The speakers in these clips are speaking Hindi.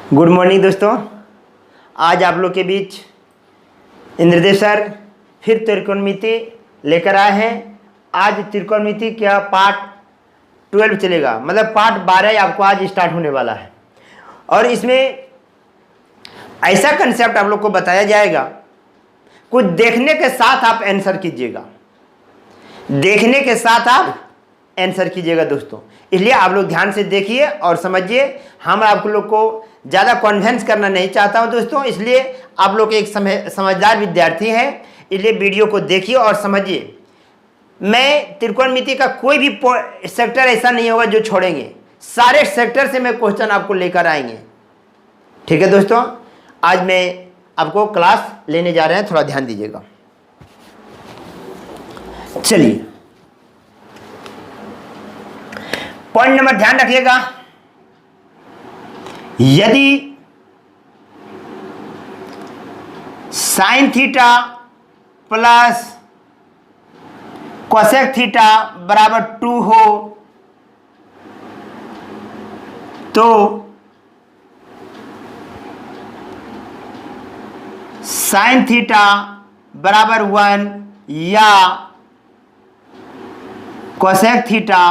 गुड मॉर्निंग दोस्तों। आज आप लोग के बीच इंद्रदेव सर फिर त्रिकोणमिति लेकर आए हैं। आज त्रिकोणमिति का पार्ट 12 चलेगा, मतलब पार्ट 12 आपको आज स्टार्ट होने वाला है। और इसमें ऐसा कंसेप्ट आप लोग को बताया जाएगा, कुछ देखने के साथ आप आंसर कीजिएगा, देखने के साथ आप आंसर कीजिएगा दोस्तों। इसलिए आप लोग ध्यान से देखिए और समझिए। हम आप लोग को ज़्यादा कन्विंस करना नहीं चाहता हूं दोस्तों, इसलिए आप लोग एक समझदार विद्यार्थी हैं, इसलिए वीडियो को देखिए और समझिए। मैं त्रिकोणमिति का कोई भी सेक्टर ऐसा नहीं होगा जो छोड़ेंगे, सारे सेक्टर से मैं क्वेश्चन आपको लेकर आएंगे। ठीक है दोस्तों, आज मैं आपको क्लास लेने जा रहे हैं, थोड़ा ध्यान दीजिएगा। चलिए पॉइंट नंबर ध्यान रखिएगा। यदि sign theta plus cosec theta बराबर 2 हो तो साइन थीटा बराबर 1 या कोसेक थीटा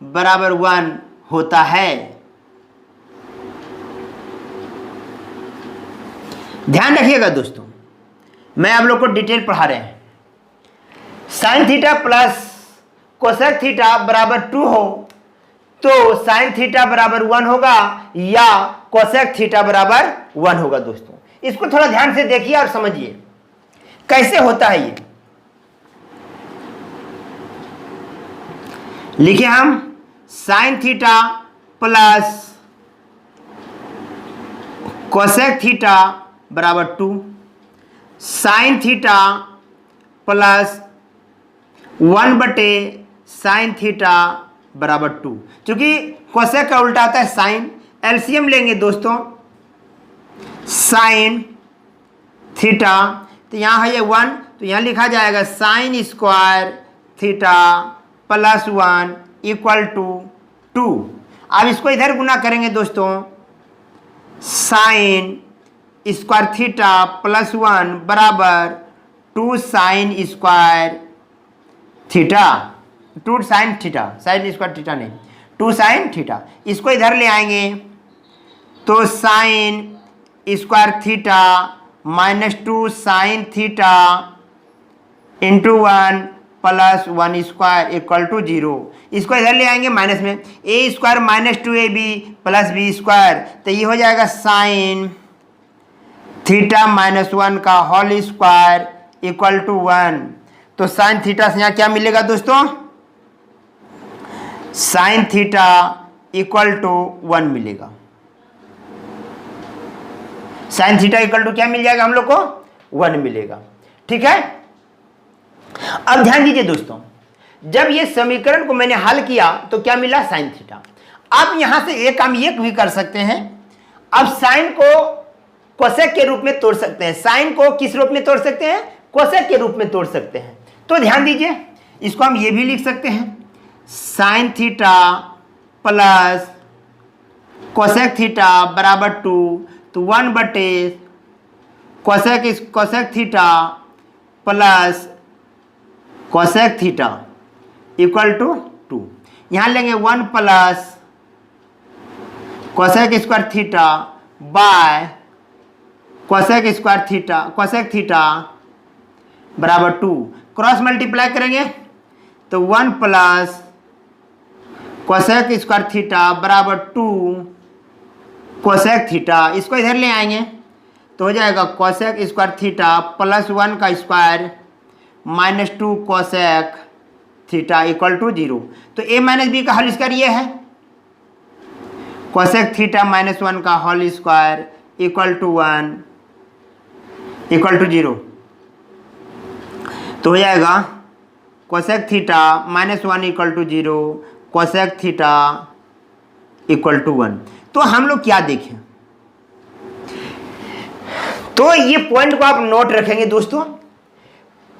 बराबर 1 होता है। ध्यान रखिएगा दोस्तों, मैं आप लोग को डिटेल पढ़ा रहे हैं। Sine theta plus cosec theta बराबर 2 हो तो साइन थीटा बराबर 1 होगा या कोसेक थीटा बराबर 1 होगा दोस्तों। इसको थोड़ा ध्यान से देखिए और समझिए कैसे होता है ये। लिखिए हम sign theta plus cosec theta बराबर 2, साइन थीटा प्लस 1 बटे साइन थीटा बराबर 2। चूंकि कोसेक का उल्टा होता है साइन, एलसीएम लेंगे दोस्तों। साइन थीटा तो यहाँ है ये 1, तो यहाँ लिखा जाएगा sine square theta plus 1 equal to 2। अब इसको इधर गुना करेंगे दोस्तों, साइन स्क्वायर थीटा प्लस 1 बराबर 2 sine square theta, 2 sine theta, sine square theta नहीं, 2 साइन थीटा। इसको इधर ले आएंगे तो sine square theta minus 2 sine theta into 1 plus 1 square equal to 0। इसको इधर ले आएंगे माइनस में, a square minus 2ab plus b square, तो ये हो जाएगा साइन थीटा माइनस 1 का होल स्क्वायर इक्वल टू 1। तो साइन थीटा से यहाँ क्या मिलेगा दोस्तों, साइन थीटा इक्वल टू 1 मिलेगा। साइन थीटा इक्वल टू क्या मिल जाएगा हम लोग को, 1 मिलेगा। ठीक है, अब ध्यान दीजिए दोस्तों, जब ये समीकरण को मैंने हल किया तो क्या मिला, साइन थीटा। अब यहां से एक काम ये भी कर सकते हैं, अब साइन को कोसेक के रूप में तोड़ सकते हैं। साइन को किस रूप में तोड़ सकते हैं, कोसेक के रूप में तोड़ सकते हैं। तो ध्यान दीजिए, इसको हम ये भी लिख सकते हैं, sine theta plus cosec theta बराबर 2, तो 1 बटे cosec theta plus cosec theta equal to 2। यहां लेंगे 1 plus cosec square theta by cosec square theta, cosec theta बराबर 2। क्रॉस मल्टीप्लाई करेंगे तो 1 प्लस कोसेक स्क्वायर थीटा बराबर 2 कोसेक थीटा। इसको इधर ले आएंगे तो हो जाएगा कोसेक स्क्वायर थीटा प्लस 1 का square minus 2 cosec theta equal to 0। तो a माइनस बी का होल स्क्वायर ये है, कोसेक थीटा माइनस 1 का whole square equal to 1 equal to 0। तो हो जाएगा cosec theta minus 1 equal to 0, cosec theta equal to 1। तो हम लोग क्या देखें, तो ये पॉइंट को आप नोट रखेंगे दोस्तों।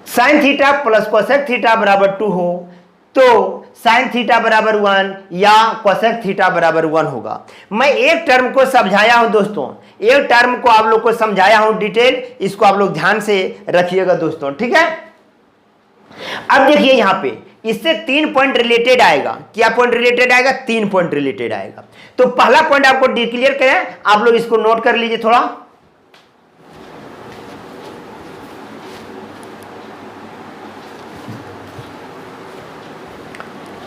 Sign theta plus cosec theta बराबर 2 हो तो साइन थीटा बराबर 1 या कोसेक थीटा बराबर 1 होगा। मैं एक टर्म को समझाया हूं दोस्तों, एक टर्म को आप लोग को समझाया हूं डिटेल, इसको आप लोग ध्यान से रखिएगा दोस्तों, ठीक है। अब देखिए यहां पे इससे 3 पॉइंट रिलेटेड आएगा। क्या पॉइंट रिलेटेड आएगा? 3 पॉइंट रिलेटेड आएगा। तो पहला पॉइंट आपको डिक्लेयर करें, आप लोग इसको नोट कर लीजिए थोड़ा।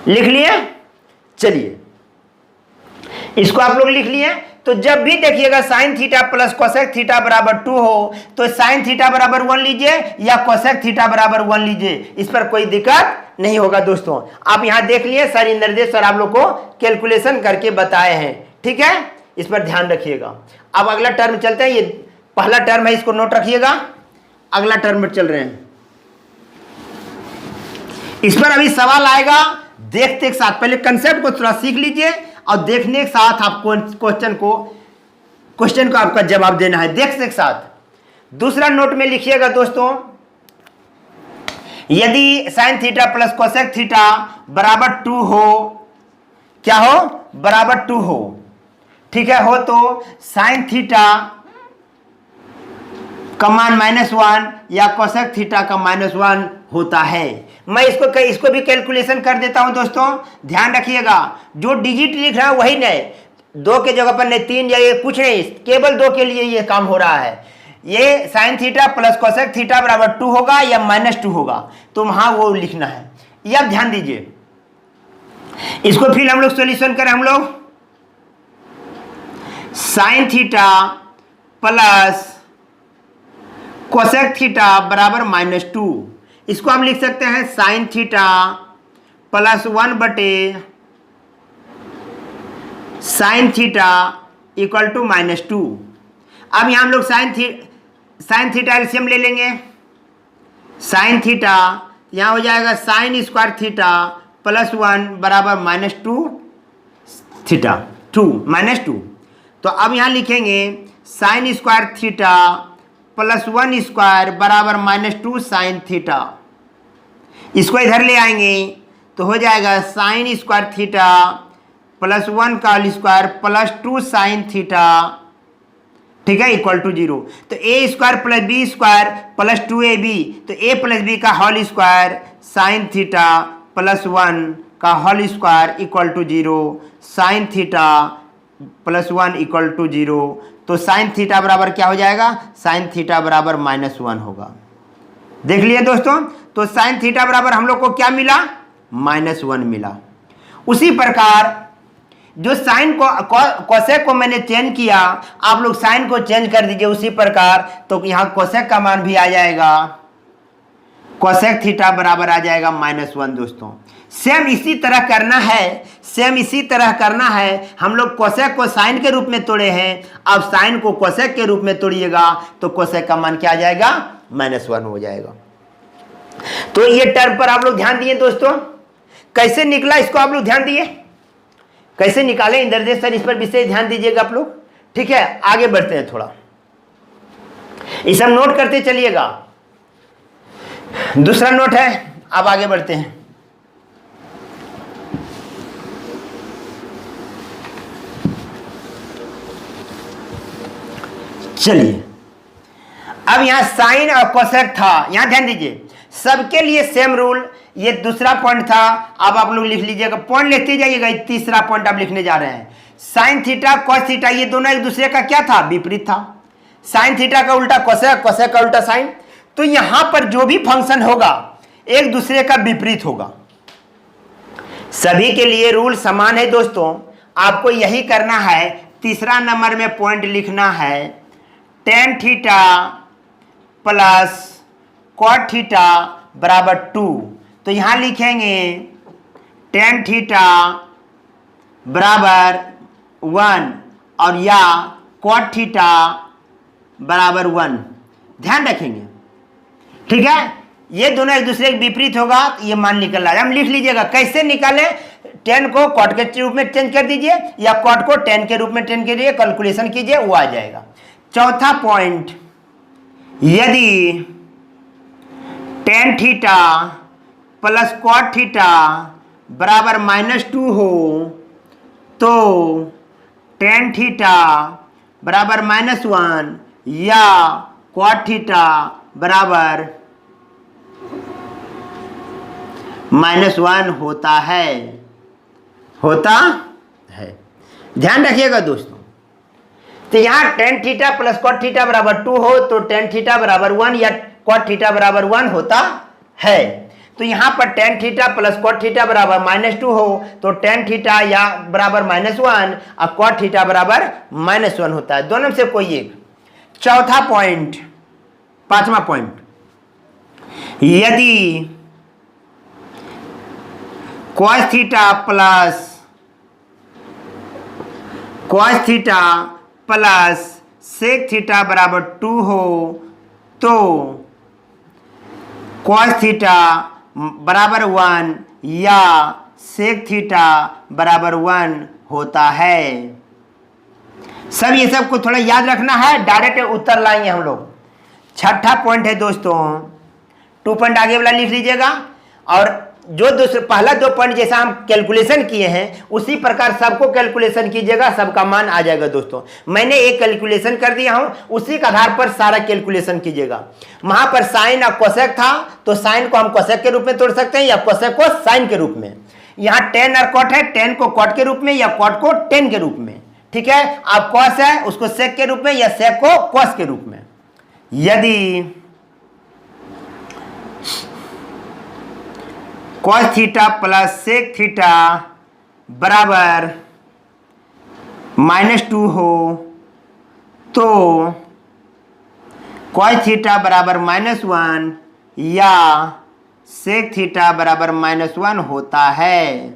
लिख लिए? चलिए इसको आप लोग लिख लिए। तो जब भी देखिएगा sign theta plus cosec theta बराबर 2 हो तो साइन थीटा बराबर 1 लीजिए या कोसेक थीटा बराबर 1 लीजिए, इस पर कोई दिक्कत नहीं होगा दोस्तों। आप यहां देख लिए सर इंद्रदेव सर आप लोग को कैलकुलेशन करके बताए हैं, ठीक है, इस पर ध्यान रखिएगा। अब अगला टर्म चलते हैं, ये पहला टर्म है, इसको नोट रखिएगा। अगला टर्म में चल रहे हैं, इस पर अभी सवाल आएगा, देखते एक साथ। पहले कंसेप्ट को थोड़ा सीख लीजिए और देखने के साथ आप क्वेश्चन को आपका जवाब देना है, देख एक साथ। दूसरा नोट में लिखिएगा दोस्तों, यदि sign theta plus cosec theta बराबर 2 हो, क्या हो? बराबर 2 हो, ठीक है, हो तो साइन थीटा का मान -1 या कोसेक थीटा का -1 होता है। मैं इसको भी कैलकुलेशन कर देता हूं दोस्तों, ध्यान रखिएगा। जो डिजिट लिख रहा है वही नहीं, 2 के जगह पर नहीं 3 या ये कुछ नहीं, केवल 2 के लिए ये काम हो रहा है। ये sign theta plus cosec theta बराबर 2 होगा या -2 होगा, तो वहां वो लिखना है। ये आप ध्यान दीजिए। इसको फिर हम लोग सोल्यूशन करें, हम लोग sign theta plus cosec theta बराबर -2, इसको हम लिख सकते हैं साइन थीटा प्लस 1 बटे साइन थीटा इक्वल टू -2। अब यहां हम लोग साइन थीटा एलसीएम ले लेंगे। साइन थीटा यहां हो जाएगा साइन स्क्वायर थीटा प्लस 1 बराबर -2 थीटा, 2 -2। तो अब यहां लिखेंगे sign square theta plus 1 square बराबर -2 साइन थीटा। इसको इधर ले आएंगे तो हो जाएगा साइन स्क्वायर थीटा प्लस 1 का whole square plus 2 sine theta, ठीक है, इक्वल टू 0। तो a square plus b square plus 2ab, तो a प्लस बी का whole square sine theta plus 1 का whole square equal to 0, sine theta plus 1 equal to 0। तो साइन थीटा बराबर क्या हो जाएगा? साइन थीटा बराबर -1 होगा। देख लिए दोस्तों, तो साइन थीटा बराबर हम लोग को क्या मिला? -1 मिला। उसी प्रकार जो साइन को कोसेक को मैंने चेंज किया, आप लोग साइन को चेंज कर दीजिए उसी प्रकार, तो यहां कोसेक का मान भी आ जाएगा, कोसेक थीटा बराबर आ जाएगा -1 दोस्तों। सेम इसी तरह करना है, सेम इसी तरह करना है। हम लोग कोसेक को साइन के रूप में तोड़े हैं, अब साइन को कोसेक के रूप में तोड़िएगा तो कोसेक का मान क्या आ जाएगा? -1 हो जाएगा। तो ये टर्म पर आप लोग ध्यान दिए दोस्तों, कैसे निकला इसको आप लोग ध्यान दिए, कैसे निकाले इंद्रदेव सर, इस पर विशेष ध्यान दीजिएगा आप लोग, ठीक है। आगे बढ़ते हैं, थोड़ा ये सब नोट करते चलिएगा। दूसरा नोट है, अब आगे बढ़ते हैं। चलिए अब यहां साइन और कोसेक था, यहां ध्यान दीजिए, सबके लिए सेम रूल। ये दूसरा पॉइंट था, अब आप लोग लिख लीजिएगा, पॉइंट लिखते जाइएगा। तीसरा पॉइंट आप लिखने जा रहे हैं, साइन थीटा कॉस थीटा ये दोनों एक दूसरे का क्या था? विपरीत था। साइन थीटा का उल्टा कोसेक, कोसेक का उल्टा साइन। तो यहां पर जो भी फंक्शन होगा एक दूसरे का विपरीत होगा। सभी के लिए रूल समान है दोस्तों, आपको यही करना है। तीसरा नंबर में पॉइंट लिखना है tan theta plus cot theta बराबर 2। तो यहां लिखेंगे tan थीटा बराबर 1 और या कॉट थीटा बराबर 1, ध्यान रखेंगे, ठीक है। ये दोनों एक दूसरे के विपरीत होगा, ये मान निकल रहा है। हम लिख लीजिएगा, कैसे निकाले? tan को कॉट के रूप में चेंज कर दीजिए या कॉट को tan के रूप में चेंज करिए, कैलकुलेशन कीजिए, वो आ जाएगा। चौथा पॉइंट, यदि tan theta plus cot theta बराबर -2 हो तो tan थीटा बराबर -1 या cot थीटा बराबर -1 होता है। ध्यान रखिएगा दोस्तों, तो यहाँ tan theta plus cot theta बराबर 2 हो तो tan थीटा बराबर 1 या cot थीटा बराबर 1 होता है। तो यहाँ पर tan theta plus cot theta बराबर -2 हो तो tan थीटा या बराबर -1 और cot थीटा बराबर -1 होता है। दोनों में से कोई एक। चौथा पॉइंट, पांचवा पॉइंट, यदि cos theta plus sec theta बराबर 2 हो तो cos थीटा बराबर 1 या sec थीटा बराबर 1 होता है। सब ये सब को थोड़ा याद रखना है, डायरेक्ट उत्तर लाएंगे हम लोग। छठा पॉइंट है दोस्तों, 2 पॉइंट आगे वाला लिख लीजिएगा, और जो दूसरा पहला 2 पॉइंट जैसा हम कैलकुलेशन किए हैं उसी प्रकार सबको कैलकुलेशन कीजिएगा, सबका मान आ जाएगा दोस्तों। मैंने एक कैलकुलेशन कर दिया हूं, उसी के आधार पर सारा कैलकुलेशन कीजिएगा। वहां पर साइन और कोसेक था तो साइन को हम कोसेक के रूप में तोड़ सकते हैं या कोसेक को साइन के रूप में। यहाँ tan और cot है, tan को cot के रूप में या cot को tan के रूप में, ठीक है। अब cos है उसको sec के रूप में या sec को cos के रूप में। यदि cos theta plus sec theta बराबर -2 हो तो cos थीटा बराबर -1 या sec थीटा बराबर -1 होता है।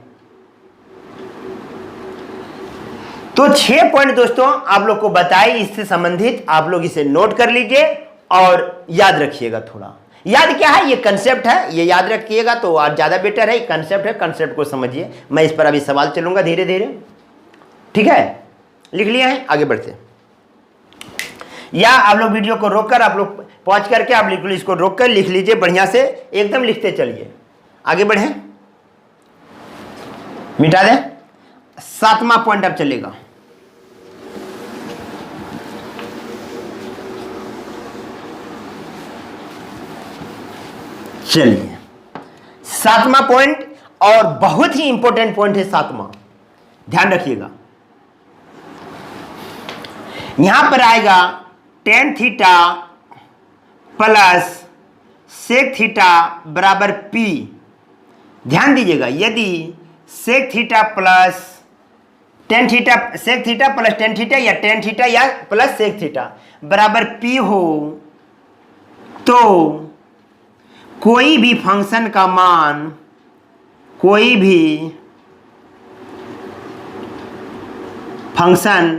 तो 6 पॉइंट दोस्तों आप लोग को बताए, इससे संबंधित आप लोग इसे नोट कर लीजिए और याद रखिएगा। थोड़ा याद क्या है, ये कंसेप्ट है, ये याद रखिएगा तो आज ज़्यादा बेटर है। कंसेप्ट है, कंसेप्ट को समझिए। मैं इस पर अभी सवाल चलूंगा धीरे धीरे, ठीक है। लिख लिया है, आगे बढ़ते। या आप लोग वीडियो को रोककर, आप लोग पॉज करके आप बिल्कुल इसको रोककर लिख लीजिए, बढ़िया से एकदम लिखते चलिए। आगे बढ़े, मिटा दें। 7वां पॉइंट अब चलेगा। चलिए 7वां पॉइंट, और बहुत ही इंपॉर्टेंट पॉइंट है 7वां, ध्यान रखिएगा। यहां पर आएगा tan theta plus sec theta बराबर p। ध्यान दीजिएगा, यदि sec theta plus tan theta, sec theta plus tan theta या tan थीटा या प्लस sec थीटा बराबर p हो तो कोई भी फंक्शन का मान, कोई भी फंक्शन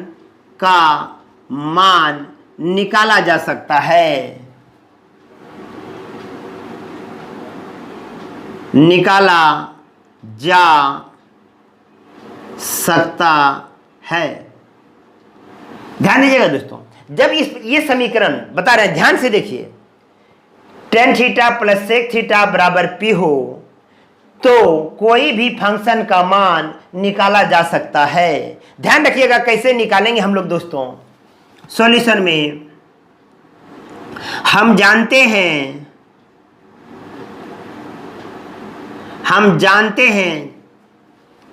का मान निकाला जा सकता है, निकाला जा सकता है। ध्यान दीजिएगा दोस्तों, जब ये समीकरण बता रहे हैं, ध्यान से देखिए, tan theta plus sec theta बराबर p हो तो कोई भी फंक्शन का मान निकाला जा सकता है। ध्यान रखिएगा कैसे निकालेंगे हम लोग दोस्तों। सॉल्यूशन में हम जानते हैं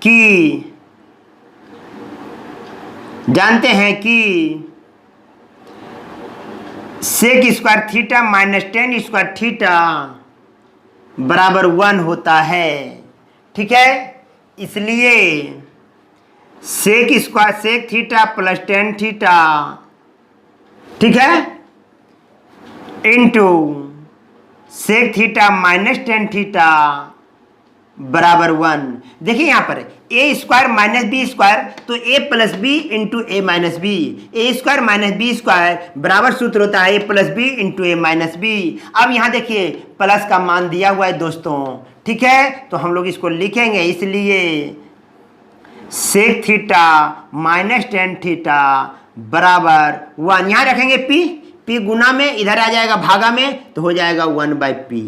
कि sec square theta minus tan square theta बराबर 1 होता है, ठीक है। इसलिए sec theta plus tan theta, ठीक है, into sec theta minus tan theta बराबर 1। देखिए यहां पर a square minus B square, तो a plus B into A minus B, A square minus B square बराबर सूत्र होता है a plus B into A minus B. अब यहां देखिए प्लस का मान दिया हुआ है दोस्तों, ठीक है, तो हम लोग इसको लिखेंगे। इसलिए sec theta minus tan theta बराबर 1, यहां रखेंगे p गुना में, इधर आ जाएगा भागा में, तो हो जाएगा 1/p।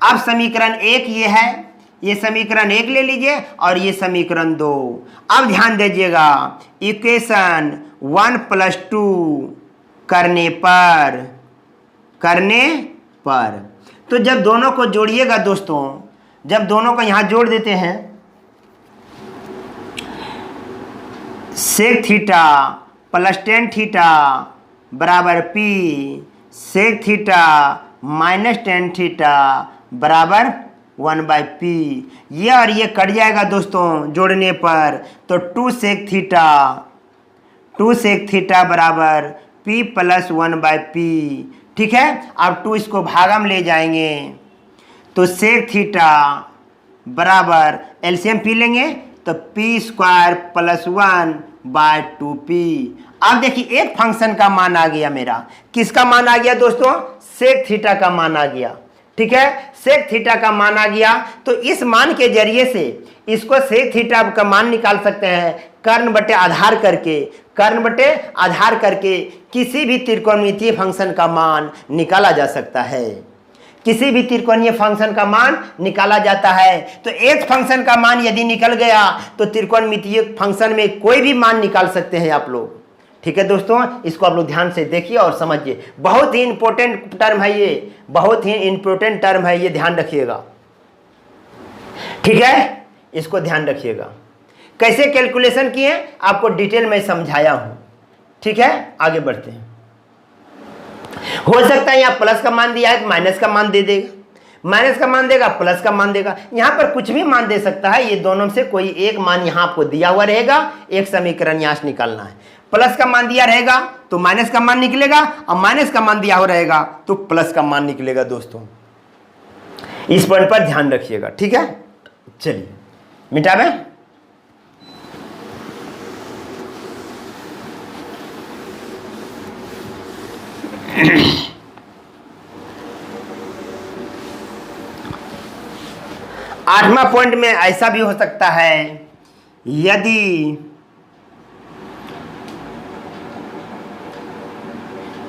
अब समीकरण 1 ये है, ये समीकरण 1 ले लीजिए और ये समीकरण 2। अब ध्यान दीजिएगा, इक्वेशन 1 + 2 करने पर तो जब दोनों को जोड़िएगा दोस्तों, जब दोनों को यहां जोड़ देते हैं, sec theta plus tan theta बराबर p, sec theta minus tan theta बराबर 1/p। ये और ये कट जाएगा दोस्तों जोड़ने पर, तो 2 sec थीटा बराबर p + 1/p। ठीक है, अब 2 इसको भागा में ले जाएंगे तो sec थीटा बराबर एलसीएम पी लेंगे तो p² + 1/2p। अब देखिए एक फंक्शन का मान आ गया मेरा, किसका मान आ गया दोस्तों? sec थीटा का मान आ गया। ठीक है, sec थीटा का मान आ गया, तो इस मान के जरिए से इसको sec थीटा का मान निकाल सकते हैं कर्ण बटे आधार करके किसी भी त्रिकोणमितीय फंक्शन का मान निकाला जा सकता है। किसी भी त्रिकोणीय फंक्शन का मान निकाला जाता है। तो एक फंक्शन का मान यदि निकल गया तो त्रिकोणमितीय फंक्शन में कोई भी मान निकाल सकते हैं आप लोग। ठीक है दोस्तों, इसको आप लोग ध्यान से देखिए और समझिए, बहुत ही इंपॉर्टेंट टर्म है ये, बहुत ही इंपॉर्टेंट टर्म है ये, ध्यान रखिएगा। ठीक है, इसको ध्यान रखिएगा। कैसे कैलकुलेशन किए आपको डिटेल में समझाया हूं। ठीक है, आगे बढ़ते हैं। हो सकता है यहाँ प्लस का मान दिया है तो माइनस का मान दे देगा, माइनस का मान देगा प्लस का मान देगा, यहाँ पर कुछ भी मान दे सकता है। ये दोनों से कोई एक मान यहाँ आपको दिया हुआ रहेगा, एक समीकरण यहाँ से निकालना है। प्लस का मान दिया रहेगा तो माइनस का मान निकलेगा, और माइनस का मान दिया हुआ रहेगा तो प्लस का मान निकलेगा। दोस्तों इस पॉइंट पर ध्यान रखिएगा। ठीक है, चलिए मिटावे। आठवां पॉइंट में ऐसा भी हो सकता है, यदि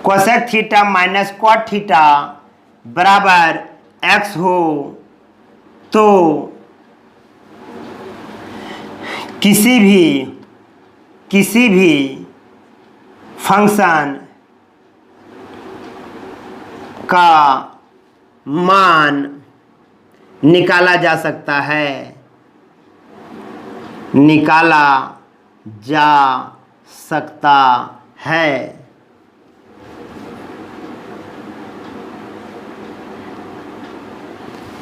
cosec theta minus cot theta बराबर x हो तो किसी भी फंक्शन का मान निकाला जा सकता है, निकाला जा सकता है।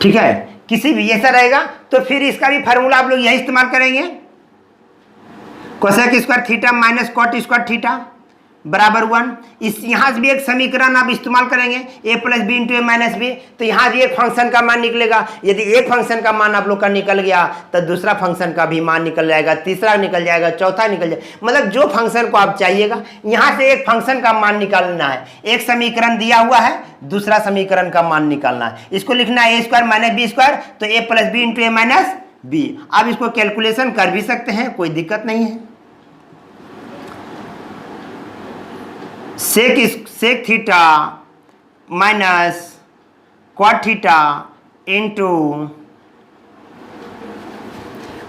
ठीक है, किसी भी ऐसा रहेगा तो फिर इसका भी फार्मूला आप लोग यही इस्तेमाल करेंगे, cosec square theta minus cot square theta बराबर 1। इस यहाँ से भी एक समीकरण आप इस्तेमाल करेंगे, a + b × a - b। तो यहाँ भी एक फंक्शन का मान निकलेगा। यदि एक फंक्शन का मान आप लोग का निकल गया तो दूसरा फंक्शन का भी मान निकल जाएगा, तीसरा निकल जाएगा, चौथा निकल जाएगा। मतलब जो फंक्शन को आप चाहिएगा यहाँ से एक फंक्शन का मान निकालना है। एक समीकरण दिया हुआ है, दूसरा समीकरण का मान निकालना है। इसको लिखना है a² - b², तो a + b × a - b। आप इसको कैलकुलेशन कर भी सकते हैं, कोई दिक्कत नहीं है। Sec theta minus cot theta into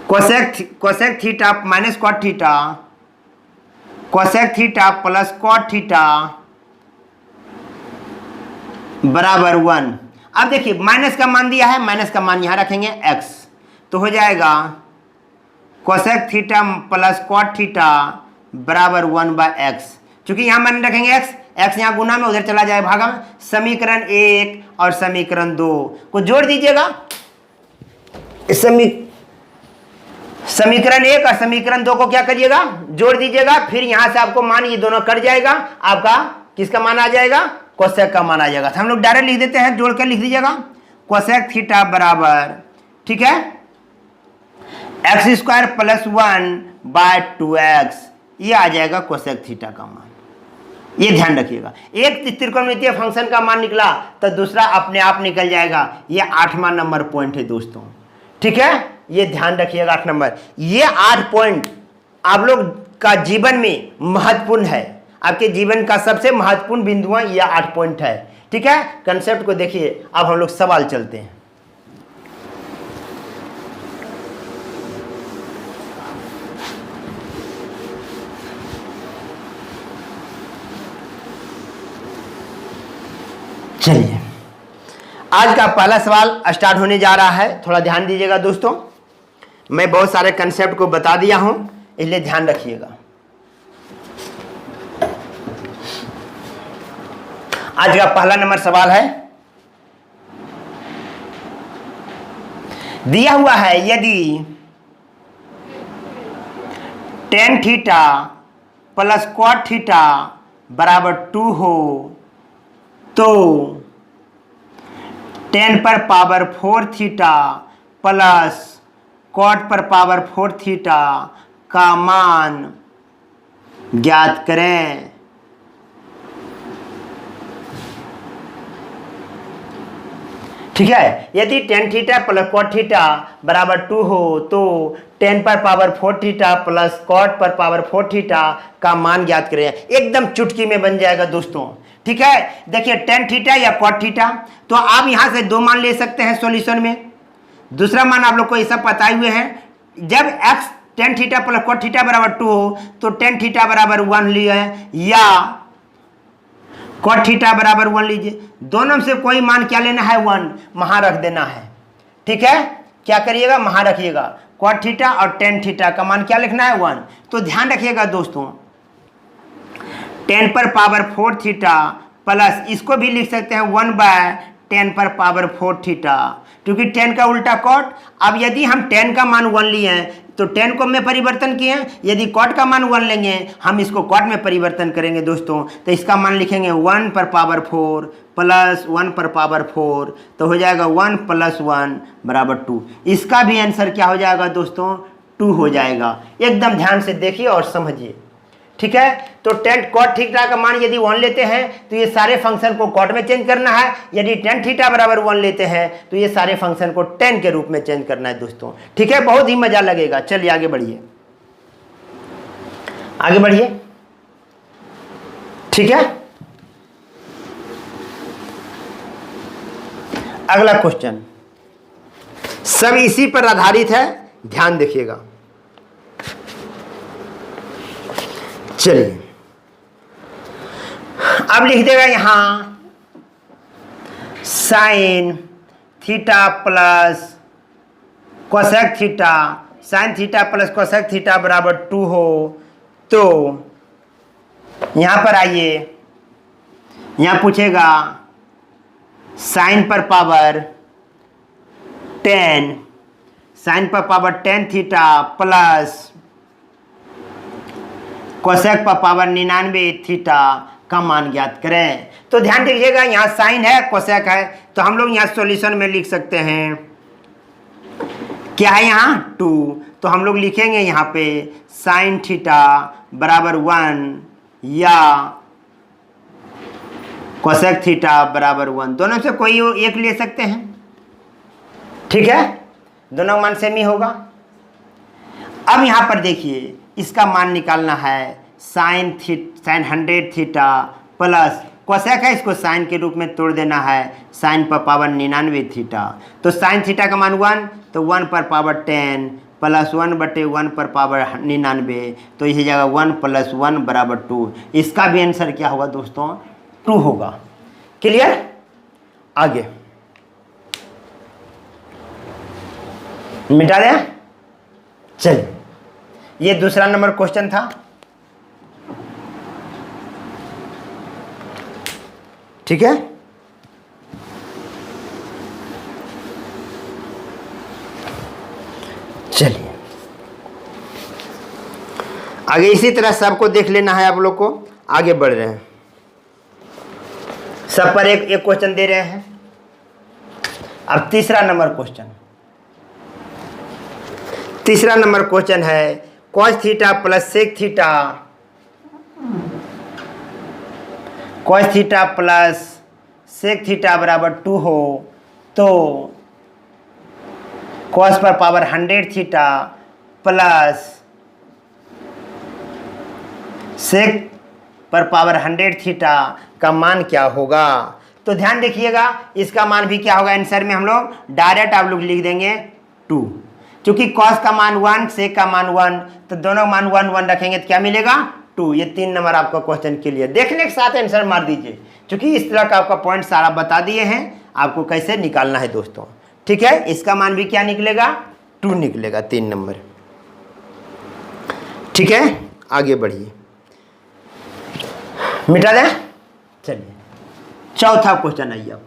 cosec theta minus cot theta, cosec theta plus cot theta बराबर 1। अब देखिए माइनस का मान दिया है, माइनस का मान यहां रखेंगे x, तो हो जाएगा cosec theta plus cot theta बराबर 1/x। चूंकि यहां मान रखेंगे x यहां गुना में, उधर चला जाए भागा में। समीकरण 1 और समीकरण 2 को जोड़ दीजिएगा। समीकरण 1 और समीकरण 2 को क्या करिएगा, जोड़ दीजिएगा। फिर यहां से आपको मान ये दोनों कट जाएगा, आपका किसका मान आ जाएगा, कोसेक का मान आ जाएगा। तो हम लोग डायरेक्ट लिख देते हैं, जोड़ कर लिख दीजिएगा। कोसेक थीटा बराबर, ठीक है, x² + 1/2x, ये आ जाएगा कोसेक थीटा का मान। ये ध्यान रखिएगा, एक त्रिकोणमितीय फंक्शन का मान निकला तो दूसरा अपने आप निकल जाएगा। ये 8वां नंबर पॉइंट है दोस्तों। ठीक है, ये ध्यान रखिएगा 8 नंबर। ये 8 पॉइंट आप लोग का जीवन में महत्वपूर्ण है, आपके जीवन का सबसे महत्वपूर्ण बिंदु ये 8 पॉइंट है। ठीक है, कंसेप्ट को देखिए। अब हम लोग सवाल चलते हैं। चलिए आज का पहला सवाल स्टार्ट होने जा रहा है। थोड़ा ध्यान दीजिएगा दोस्तों, मैं बहुत सारे कंसेप्ट को बता दिया हूं, इसलिए ध्यान रखिएगा। आज का पहला नंबर सवाल है, दिया हुआ है यदि tan theta plus cot theta बराबर 2 हो तो tan पर पावर 4 थीटा प्लस cot पर पावर 4 थीटा का मान ज्ञात करें। ठीक है, यदि tan theta plus cot theta बराबर 2 हो तो tan पर पावर 4 थीटा प्लस cot पर पावर 4 थीटा का मान ज्ञात करें। एकदम चुटकी में बन जाएगा दोस्तों। ठीक है, देखिए tan थीटा या cot थीटा, तो आप यहां से दो मान ले सकते हैं सॉल्यूशन में। दूसरा मान आप लोग को ये सब पता हुए हैं, जब x tan theta plus cot theta बराबर 2 हो तो tan थीटा बराबर 1 लिया है या cot थीटा बराबर 1 लीजिए। दोनों से कोई मान क्या लेना है, 1 वहां रख देना है। ठीक है, क्या करिएगा, वहां रखिएगा। cot थीटा और tan थीटा का मान क्या लिखना है, 1। तो ध्यान रखिएगा दोस्तों, tan पर पावर 4 थीटा प्लस इसको भी लिख सकते हैं 1/tan पर पावर 4 थीटा, क्योंकि tan का उल्टा cot। अब यदि हम tan का मान 1 लिए हैं तो tan को में परिवर्तन किए, यदि cot का मान 1 लेंगे हम इसको cot में परिवर्तन करेंगे दोस्तों, तो इसका मान लिखेंगे 1 पर पावर 4 प्लस 1 पर पावर 4, तो हो जाएगा 1 प्लस 1 बराबर 2। इसका भी आंसर क्या हो जाएगा दोस्तों, 2 हो जाएगा। एकदम ध्यान से देखिए और समझिए। ठीक है, तो tan cot थीटा का मान यदि 1 लेते हैं तो ये सारे फंक्शन को cot में चेंज करना है, यदि tan थीटा बराबर 1 लेते हैं तो ये सारे फंक्शन को tan के रूप में चेंज करना है दोस्तों। ठीक है, बहुत ही मजा लगेगा। चलिए आगे बढ़िए, आगे बढ़िए। ठीक है, अगला क्वेश्चन सब इसी पर आधारित है, ध्यान देखिएगा। चलिए अब लिख देगा यहां sign theta plus cosec theta, sign theta plus cosec theta बराबर 2 हो तो यहां पर आइए, यहां पूछेगा साइन पर पावर 10, साइन पर पावर 10 थीटा प्लस कोसेक पर पावर 99 थीटा का मान ज्ञात करें। तो ध्यान दीजिएगा, यहाँ साइन है कोसेक है, तो हम लोग यहाँ सॉल्यूशन में लिख सकते हैं क्या है, यहाँ 2, तो हम लोग लिखेंगे यहाँ पे साइन थीटा बराबर 1 या कोसेक थीटा बराबर 1, दोनों से कोई एक ले सकते हैं। ठीक है, दोनों मान सेम ही होगा। अब यहाँ पर देखिए, इसका मान निकालना है साइन 100 थीटा प्लस कोसेक है, इसको साइन के रूप में तोड़ देना है साइन पर पावर 99 थीटा। तो साइन थीटा का मान 1, तो 1 पर पावर 10 प्लस 1/1 पर पावर 99, तो यही जगह 1 प्लस 1 बराबर 2। इसका भी आंसर क्या होगा दोस्तों, 2 होगा। क्लियर, आगे मिटा दें। चलिए, ये दूसरा नंबर क्वेश्चन था। ठीक है, चलिए आगे इसी तरह सबको देख लेना है आप लोग को। आगे बढ़ रहे हैं, सब पर एक एक क्वेश्चन दे रहे हैं। अब तीसरा नंबर क्वेश्चन, तीसरा नंबर क्वेश्चन है cos theta plus sec theta, cos theta plus sec theta बराबर 2 हो तो cos पर पावर 100 थीटा प्लस सेक पर पावर 100 थीटा का मान क्या होगा। तो ध्यान देखिएगा, इसका मान भी क्या होगा, आंसर में हम लोग डायरेक्ट आप लोग लिख देंगे 2, क्योंकि cos का मान 1 सेक का मान 1, तो दोनों मान 1 1 रखेंगे तो क्या मिलेगा 2। ये 3 नंबर आपका क्वेश्चन क्लियर। देखने के साथ आंसर मार दीजिए, क्योंकि इस तरह का आपका पॉइंट सारा बता दिए हैं आपको कैसे निकालना है दोस्तों। ठीक है, इसका मान भी क्या निकलेगा, 2 निकलेगा, 3 नंबर। ठीक है, आगे बढ़िए, मिटा दें। चलिए चौथा क्वेश्चन आइए अब।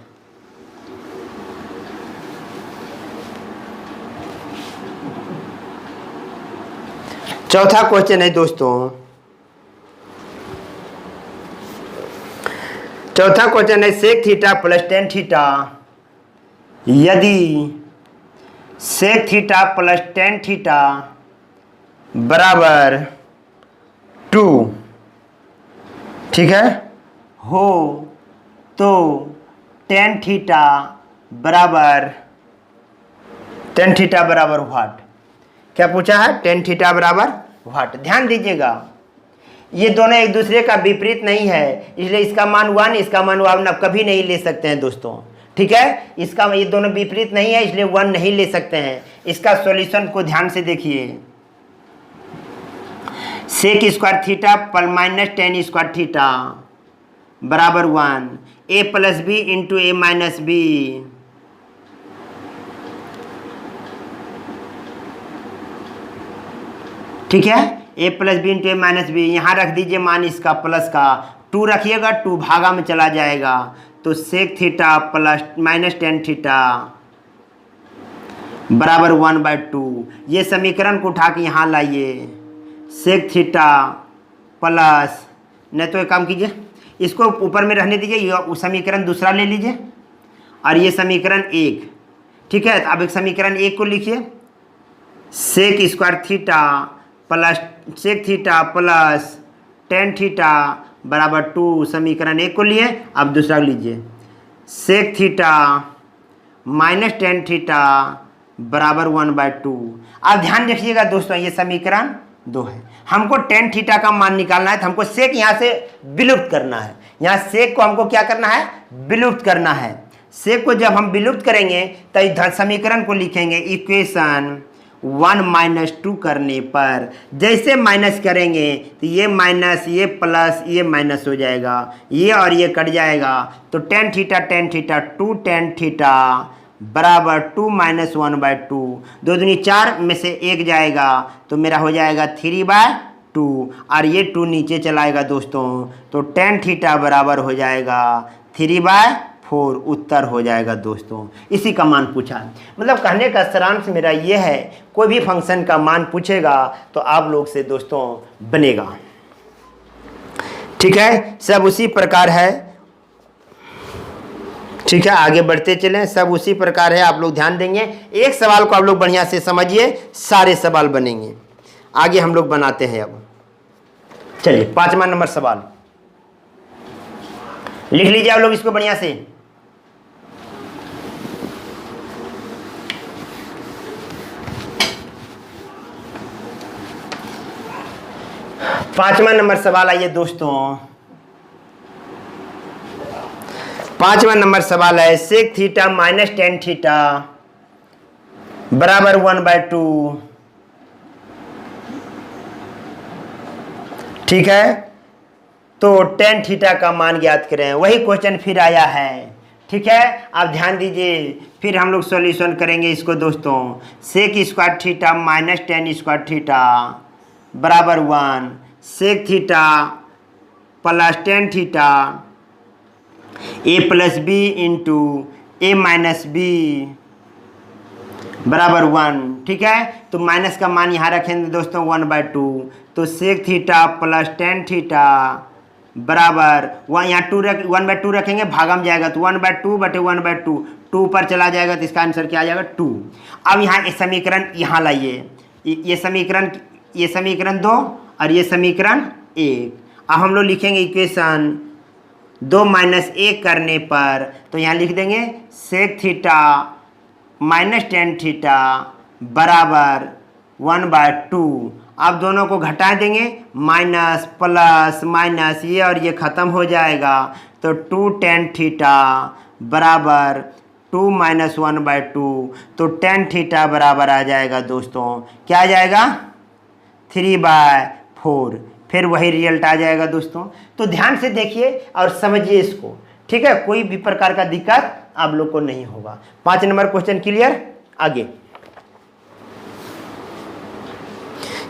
चौथा क्वेश्चन है दोस्तों, चौथा क्वेश्चन है sec theta plus tan theta, यदि sec theta plus tan theta बराबर 2, ठीक है, हो तो टेन थीटा बराबर व्हाट। क्या पूछा है, टेन थीटा बराबर व्हाट। ध्यान दीजिएगा, ये दोनों एक दूसरे का विपरीत नहीं है, इसलिए इसका मान 1 इसका मान 1 आप कभी नहीं ले सकते हैं दोस्तों। ठीक है, इसका ये दोनों विपरीत नहीं है, इसलिए 1 नहीं ले सकते हैं। इसका सॉल्यूशन को ध्यान से देखिए, सेक स्क्वायर थीटा पर माइनस टेन स्क्वायर थीटा बराबर 1, ए प्लस बी इंटू ए माइनस बी, ठीक है, ए प्लस बी इंटू ए माइनस बी। यहाँ रख दीजिए मान इसका प्लस का, 2 रखिएगा, 2 भागा में चला जाएगा, तो sec theta plus minus ten theta बराबर 1/2। ये समीकरण को उठा के यहाँ लाइए, सेक थीटा प्लस, नहीं तो एक काम कीजिए, इसको ऊपर में रहने दीजिए, ये समीकरण दूसरा ले लीजिए और ये समीकरण 1। ठीक है, अब एक समीकरण 1 को लिखिए, sec square theta plus sec theta plus tan theta बराबर 2, समीकरण 1 को लिए। अब दूसरा लीजिए, sec theta minus ten theta बराबर 1/2। अब ध्यान रखिएगा दोस्तों, ये समीकरण 2 है, हमको टेन थीटा का मान निकालना है, तो हमको सेक यहाँ से विलुप्त करना है। यहाँ सेक को हमको क्या करना है, विलुप्त करना है। सेक को जब हम विलुप्त करेंगे तो समीकरण को लिखेंगे, इक्वेशन 1 - 2 करने पर जैसे माइनस करेंगे तो ये माइनस, ये प्लस, ये माइनस हो जाएगा, ये और ये कट जाएगा, तो टेन थीटा 2 टेन थीटा बराबर 2 - 1/2। 2 दूनी 4 में से 1 जाएगा तो मेरा हो जाएगा 3/2, और ये 2 नीचे चलाएगा दोस्तों, तो टेन थीटा बराबर हो जाएगा 3/4, उत्तर हो जाएगा दोस्तों। इसी का मान पूछा, मतलब कहने का सारांश मेरा ये है, कोई भी फंक्शन का मान पूछेगा तो आप लोग से दोस्तों बनेगा। ठीक है, सब उसी प्रकार है। ठीक है, आगे बढ़ते चलें, सब उसी प्रकार है, आप लोग ध्यान देंगे। एक सवाल को आप लोग बढ़िया से समझिए, सारे सवाल बनेंगे। आगे हम लोग बनाते हैं। अब चलिए 5वां नंबर सवाल लिख लीजिए आप लोग इसको बढ़िया से। पांचवा नंबर सवाल आइए दोस्तों, 5वां नंबर सवाल है, sec theta minus ten theta बराबर 1/2। ठीक है, तो टेन थीटा का मान ज्ञात करें। वही क्वेश्चन फिर आया है। ठीक है, आप ध्यान दीजिए, फिर हम लोग सॉल्यूशन करेंगे इसको दोस्तों। Sec square theta minus tan square theta बराबर 1, sec theta plus tan theta a plus B into A minus b बराबर 1। ठीक है, तो माइनस का मान यहाँ रखेंगे दोस्तों 1/2, तो sec theta plus tan theta बराबर यहाँ 1/2 रखेंगे, भागा में जाएगा तो 1/2 बटे 1/2, 2 पर चला जाएगा तो इसका आंसर क्या आ जाएगा 2। अब यहाँ ये समीकरण यहाँ लाइए, ये समीकरण 2 और ये समीकरण 1। अब हम लोग लिखेंगे इक्वेशन 2 - 1 करने पर, तो यहाँ लिख देंगे sec theta minus ten theta बराबर 1/2। आप दोनों को घटा देंगे, माइनस प्लस माइनस, ये और ये ख़त्म हो जाएगा, तो 2 टेन थीटा बराबर 2 - 1/2, तो टेन थीटा बराबर आ जाएगा दोस्तों, क्या आ जाएगा 3/4। फिर वही रिजल्ट आ जाएगा दोस्तों। तो ध्यान से देखिए और समझिए इसको, ठीक है, कोई भी प्रकार का दिक्कत आप लोग को नहीं होगा। 5 नंबर क्वेश्चन क्लियर। आगे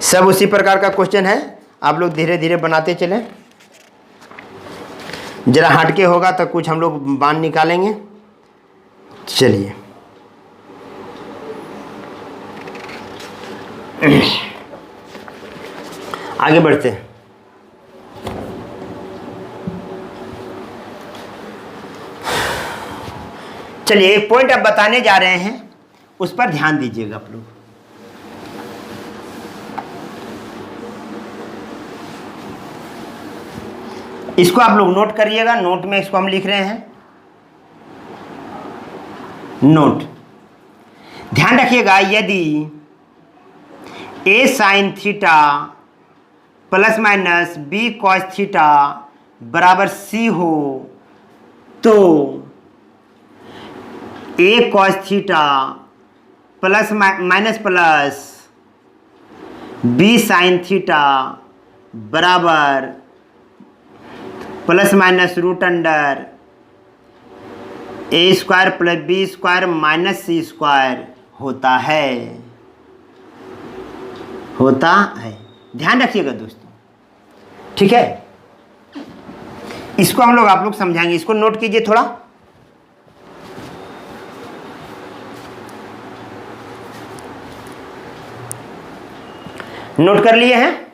सब उसी प्रकार का क्वेश्चन है, आप लोग धीरे धीरे बनाते चलें। जरा हटके होगा तो कुछ हम लोग बांध निकालेंगे। चलिए आगे बढ़ते हैं। चलिए एक पॉइंट अब बताने जा रहे हैं, उस पर ध्यान दीजिएगा आप लोग। इसको आप लोग नोट करिएगा, नोट में इसको हम लिख रहे हैं नोट। ध्यान रखिएगा, यदि a sine theta plus minus b cos theta बराबर c हो तो a cos theta plus minus plus b sine theta बराबर plus minus root under a square plus b square minus c square होता है, होता है। ध्यान रखिएगा दोस्तों, ठीक है। इसको हम लोग आप लोग समझाएंगे, इसको नोट कीजिए थोड़ा। नोट कर लिए हैं?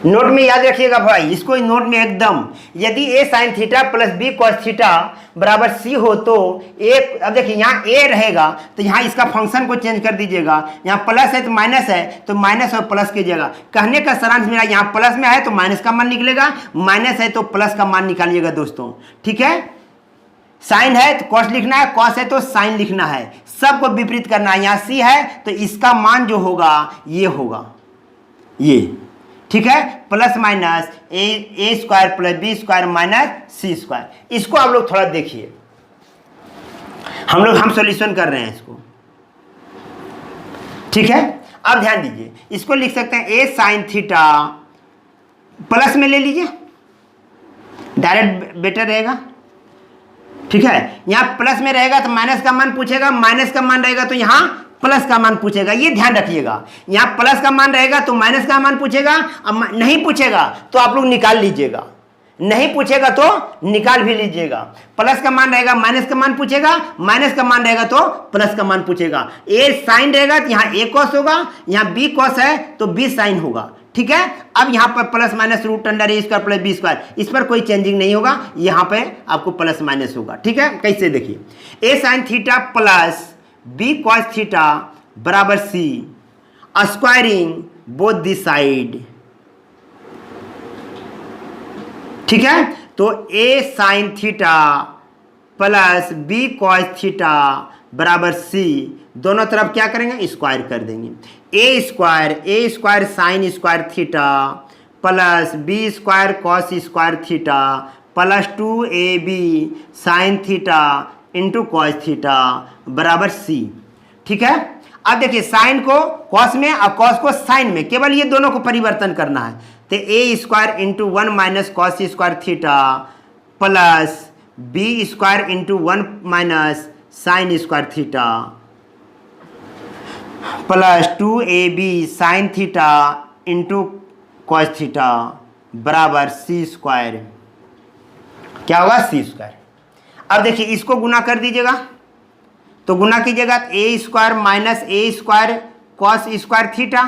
नोट में याद रखिएगा भाई, इसको नोट में एकदम, यदि a sine theta plus b cos theta बराबर c हो तो एक, अब देखिए यहाँ a रहेगा तो यहाँ इसका फंक्शन को चेंज कर दीजिएगा। यहाँ प्लस है तो माइनस और प्लस कीजिएगा। कहने का सारांश मेरा, यहाँ प्लस में है तो माइनस का मान निकलेगा, माइनस है तो प्लस का मान निकालिएगा दोस्तों, ठीक है। साइन है तो कॉस लिखना है, कॉस है तो साइन लिखना है, सबको विपरीत करना है। यहाँ c है तो इसका मान जो होगा ये होगा, ये, ठीक है, plus minus a square plus b square minus c square. इसको आप लोग थोड़ा देखिए, हम सॉल्यूशन कर रहे हैं इसको, ठीक है। अब ध्यान दीजिए, इसको लिख सकते हैं ए साइन थीटा, प्लस में ले लीजिए, डायरेक्ट बेटर रहेगा, ठीक है। यहां प्लस में रहेगा तो माइनस का मान पूछेगा, माइनस का मान रहेगा तो यहां प्लस का मान पूछेगा, ये ध्यान रखिएगा। यहां प्लस का मान रहेगा तो माइनस का मान पूछेगा, अब नहीं पूछेगा तो आप लोग निकाल लीजिएगा, नहीं पूछेगा तो निकाल भी लीजिएगा। प्लस का मान रहेगा माइनस का मान पूछेगा, माइनस का मान रहेगा तो प्लस का मान पूछेगा। ए साइन रहेगा तो यहाँ ए कॉस होगा, यहाँ बी कॉस है तो बी साइन होगा, ठीक है। अब यहाँ पर plus minus root under a square plus b square, इस पर कोई चेंजिंग नहीं होगा, यहाँ पे आपको प्लस माइनस होगा, ठीक है। कैसे देखिए, a sine theta plus b cos theta बराबर c, squaring both the side, ठीक है। तो a sine theta plus b cos theta बराबर सी, दोनों तरफ क्या करेंगे, स्क्वायर कर देंगे। A square sine square theta plus b square cos square theta plus 2ab sine theta into cos theta बराबर सी, ठीक है। अब देखिए, साइन को कॉस में और कॉस को साइन में, केवल ये दोनों को परिवर्तन करना है। तो a square into 1 minus cos square theta plus b square into 1 minus sine square theta plus 2ab sine theta into cos theta बराबर सी स्क्वायर, क्या होगा, सी स्क्वायर। अब देखिए, इसको गुना कर दीजिएगा, तो गुना कीजिएगा तो a square minus a square cos square theta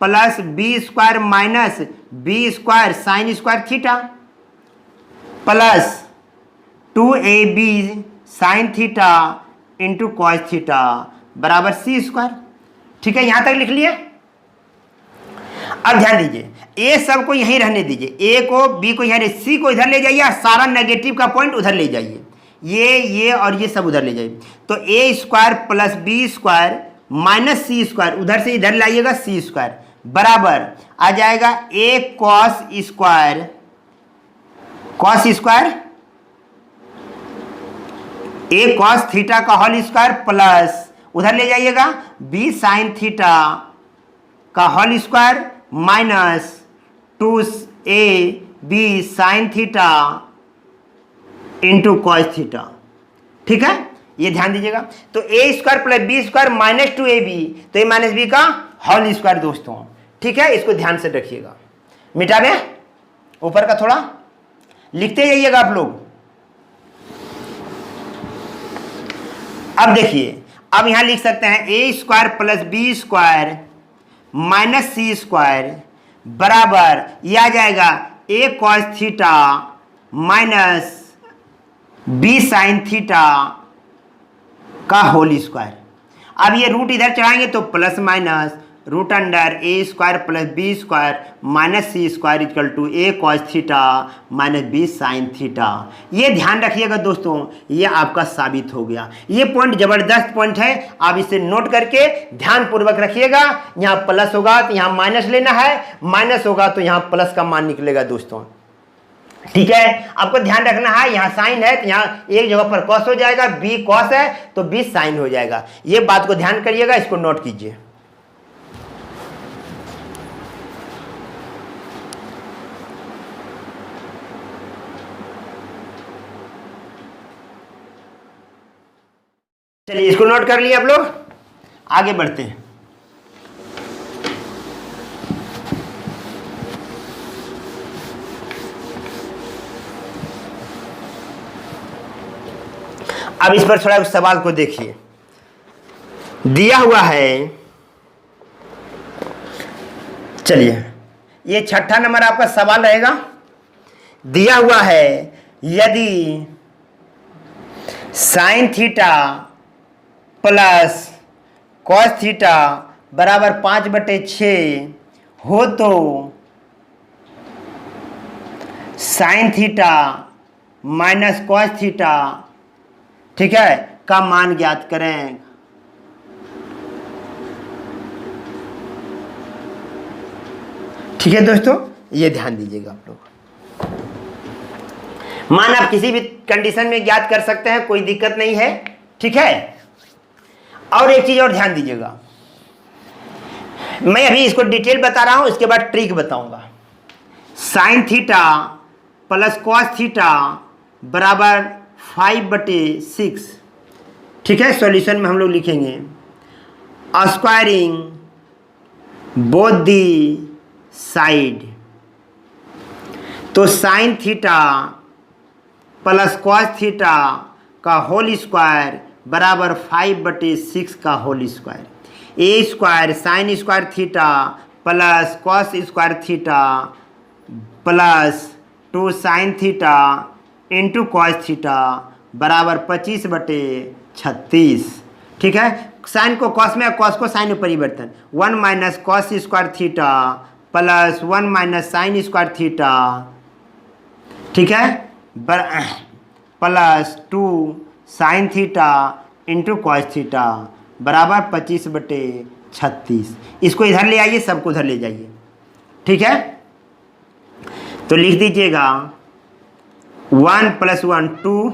plus b square minus B square sine square theta plus 2ab sine theta into cos theta बराबर सी स्क्वायर, ठीक है। यहां तक लिख लिए। अब ध्यान दीजिए, ए सब को यहीं रहने दीजिए, ए को बी को यहीं, सी को इधर ले जाइए, सारा नेगेटिव का पॉइंट उधर ले जाइए, ये और ये सब उधर ले जाइए। तो a square plus b square minus c square, उधर से इधर लाइएगा, सी स्क्वायर बराबर आ जाएगा a cos square a cos theta का होल स्क्वायर प्लस उधर ले जाइएगा बी साइन थीटा का whole square minus 2ab sine theta into cos theta. ठीक है, ये ध्यान दीजिएगा। तो a square plus b square minus 2ab, तो ए माइनस बी का होल स्क्वायर दोस्तों। ठीक है, इसको ध्यान से रखिएगा। मिटा दें ऊपर का, थोड़ा लिखते जाइएगा आप लोग। अब देखिए, अब यहां लिख सकते हैं a square plus b square minus c square बराबर, यह आ जाएगा a cos theta minus b sine theta का होल स्क्वायर। अब ये रूट इधर चढ़ाएंगे तो plus minus root under a square plus b square minus c square equal to a cos theta minus b sine theta. ये ध्यान रखिएगा दोस्तों, ये आपका साबित हो गया। ये पॉइंट जबरदस्त पॉइंट है, आप इसे नोट करके ध्यान पूर्वक रखिएगा। यहाँ प्लस होगा तो यहाँ माइनस लेना है, माइनस होगा तो यहाँ प्लस का मान निकलेगा दोस्तों। ठीक है, आपको ध्यान रखना है, यहाँ साइन है तो यहाँ एक जगह पर कॉस हो जाएगा, बी कॉस है तो बी साइन हो जाएगा। ये बात को ध्यान करिएगा, इसको नोट कीजिए। चलिए, इसको नोट कर लिए आप लोग, आगे बढ़ते हैं। अब इस पर थोड़ा उस सवाल को देखिए। दिया हुआ है, चलिए ये छठा नंबर आपका सवाल रहेगा। दिया हुआ है यदि sign theta plus cos theta बराबर 5/6 हो तो sine theta minus cos theta, ठीक है, का मान ज्ञात करें। ठीक है दोस्तों, ये ध्यान दीजिएगा आप लोग। मान आप किसी भी कंडीशन में ज्ञात कर सकते हैं, कोई दिक्कत नहीं है। ठीक है, और एक चीज और ध्यान दीजिएगा, मैं अभी इसको डिटेल बता रहा हूं, इसके बाद ट्रिक बताऊंगा। Sine theta plus cos theta बराबर 5/6। ठीक है, सॉल्यूशन में हम लोग लिखेंगे स्क्वायरिंग बोथ दी साइड। तो sine theta plus cos theta का होल स्क्वायर बराबर 5/6 का whole square. A square sine square theta plus cos square theta plus 2 sine theta into cos theta बराबर 25/36। ठीक है, साइन को कॉस में, कॉस को साइन में परिवर्तन, 1 minus cos square theta plus 1 minus sine square theta, ठीक है, plus 2 sine theta into cos theta बराबर 25/36। इसको इधर ले आइए, सबको इधर ले जाइए। ठीक है, तो लिख दीजिएगा 1 + 1 2,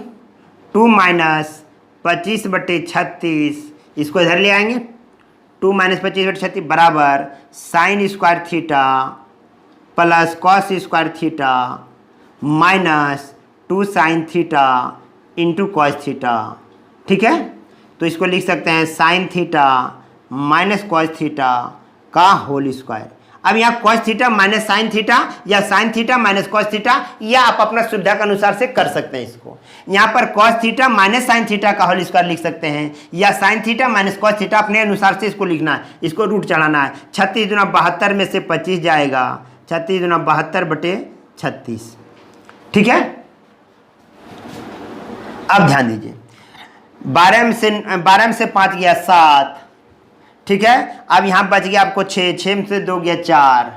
2 माइनस 25/36, इसको इधर ले आएंगे, 2 माइनस 25/36 बराबर sine square theta plus cos square theta minus 2 sine theta into cos theta. ठीक है, तो इसको लिख सकते हैं sine theta minus cos theta का होल स्क्वायर। अब यहाँ cos theta minus sine theta या sine theta minus cos theta, या आप अपना सुविधा के अनुसार से कर सकते हैं। इसको यहाँ पर cos theta minus sine theta का होल स्क्वायर लिख सकते हैं, या sine theta minus cos theta, अपने अनुसार से इसको लिखना है। इसको रूट चढ़ाना है। 36 × 72 में से 25 जाएगा, 36 × 72/36। ठीक है, अब ध्यान दीजिए, 12 में से 5 गया 7। ठीक है, अब यहाँ बच गया आपको 6, 6 में से 2 गया 4।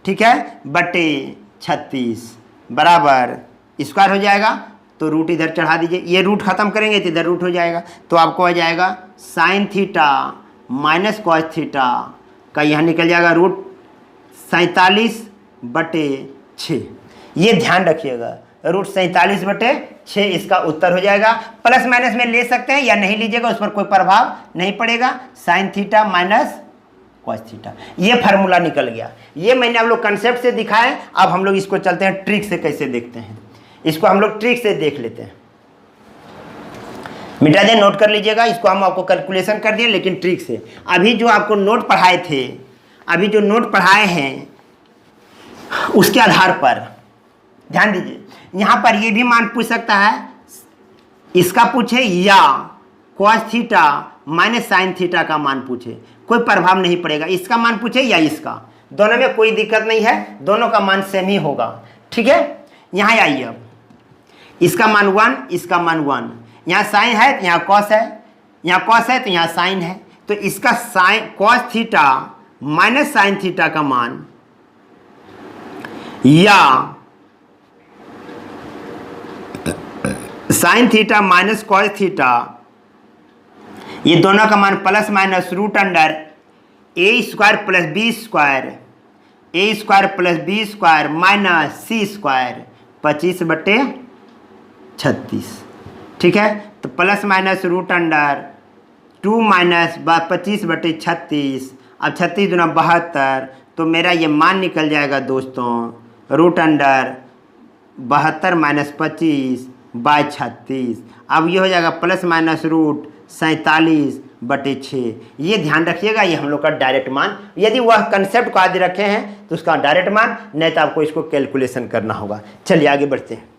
ठीक है, /36 बराबर स्क्वायर हो जाएगा, तो रूट इधर चढ़ा दीजिए। ये रूट खत्म करेंगे तो इधर रूट हो जाएगा, तो आपको आ जाएगा sign theta minus cos theta का यहाँ निकल जाएगा रूट 47/6। ये ध्यान रखिएगा, रूट 47/6 इसका उत्तर हो जाएगा। प्लस माइनस में ले सकते हैं या नहीं लीजिएगा, उस पर कोई प्रभाव नहीं पड़ेगा। Sign theta minus cos theta. ये फार्मूला निकल गया। ये मैंने आप लोग कंसेप्ट से दिखाया। अब हम लोग इसको चलते हैं ट्रिक से कैसे देखते हैं। इसको हम लोग ट्रिक से देख लेते हैं। मिटा दें, नोट कर लीजिएगा। इसको हम आपको कैलकुलेशन कर दिए, लेकिन ट्रिक से। अभी जो आपको नोट पढ़ाए थे, अभी जो नोट पढ़ाए हैं उसके आधार पर ध्यान दीजिए। यहाँ पर ये भी मान पूछ सकता है, इसका पूछे या cos theta minus sine theta का मान पूछे, कोई प्रभाव नहीं पड़ेगा। इसका मान पूछे या इसका, दोनों में कोई दिक्कत नहीं है, दोनों का मान सेम ही होगा। ठीक है, यहाँ आइए। अब इसका मान 1, इसका मान 1। यहाँ साइन है तो यहाँ कॉस है, यहाँ कॉस है तो यहाँ साइन है। तो इसका sine cos theta minus sine theta का मान या sine theta minus cos theta, ये दोनों का मान plus minus root under a square plus b square, a square plus b square minus c square 25/36। ठीक है, तो plus minus root under 2 minus 25/36। अब 36 दूना 72, तो मेरा ये मान निकल जाएगा दोस्तों रूट अंडर 72 माइनस 25/36। अब ये हो जाएगा प्लस माइनस रूट 47/6। ये ध्यान रखिएगा, ये हम लोग का डायरेक्ट मान। यदि वह कंसेप्ट को आदि रखे हैं तो उसका डायरेक्ट मान, नहीं तो आपको इसको कैलकुलेशन करना होगा। चलिए आगे बढ़ते हैं।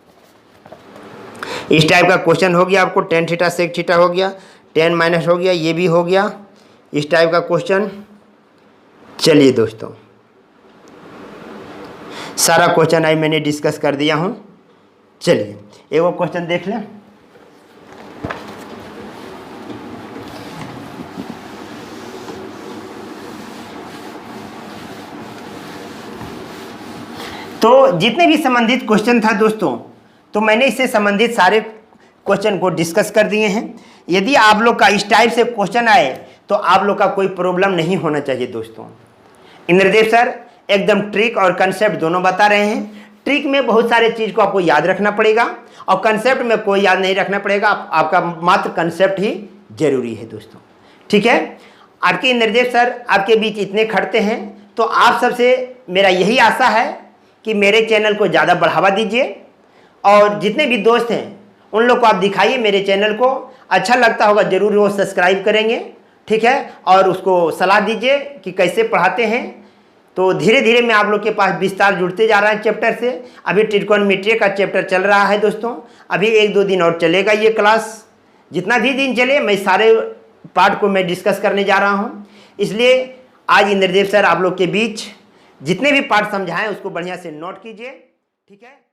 इस टाइप का क्वेश्चन हो गया आपको, टेन थीटा सेक थीटा हो गया, टेन माइनस हो गया, ये भी हो गया इस टाइप का क्वेश्चन। चलिए दोस्तों, सारा क्वेश्चन आज मैंने डिस्कस कर दिया हूँ। चलिए एक वो क्वेश्चन देख लें। तो जितने भी संबंधित क्वेश्चन था दोस्तों, तो मैंने इससे संबंधित सारे क्वेश्चन को डिस्कस कर दिए हैं। यदि आप लोग का इस टाइप से क्वेश्चन आए तो आप लोग का कोई प्रॉब्लम नहीं होना चाहिए दोस्तों। इंद्रदेव सर एकदम ट्रिक और कंसेप्ट दोनों बता रहे हैं। ट्रिक में बहुत सारे चीज़ को आपको याद रखना पड़ेगा और कंसेप्ट में कोई याद नहीं रखना पड़ेगा। आपका मात्र कंसेप्ट ही जरूरी है दोस्तों। ठीक है, आपके इंद्रदेव सर आपके बीच इतने खड़ते हैं, तो आप सबसे मेरा यही आशा है कि मेरे चैनल को ज़्यादा बढ़ावा दीजिए और जितने भी दोस्त हैं उन लोग को आप दिखाइए मेरे चैनल को। अच्छा लगता होगा जरूर वो सब्सक्राइब करेंगे। ठीक है, और उसको सलाह दीजिए कि कैसे पढ़ाते हैं। तो धीरे धीरे मैं आप लोग के पास विस्तार जुड़ते जा रहा है चैप्टर से। अभी त्रिकोणमिति का चैप्टर चल रहा है दोस्तों, अभी 1-2 दिन और चलेगा ये क्लास। जितना भी दिन चले मैं सारे पार्ट को मैं डिस्कस करने जा रहा हूँ। इसलिए आज इंद्रदेव सर आप लोग के बीच जितने भी पार्ट समझाएं उसको बढ़िया से नोट कीजिए। ठीक है।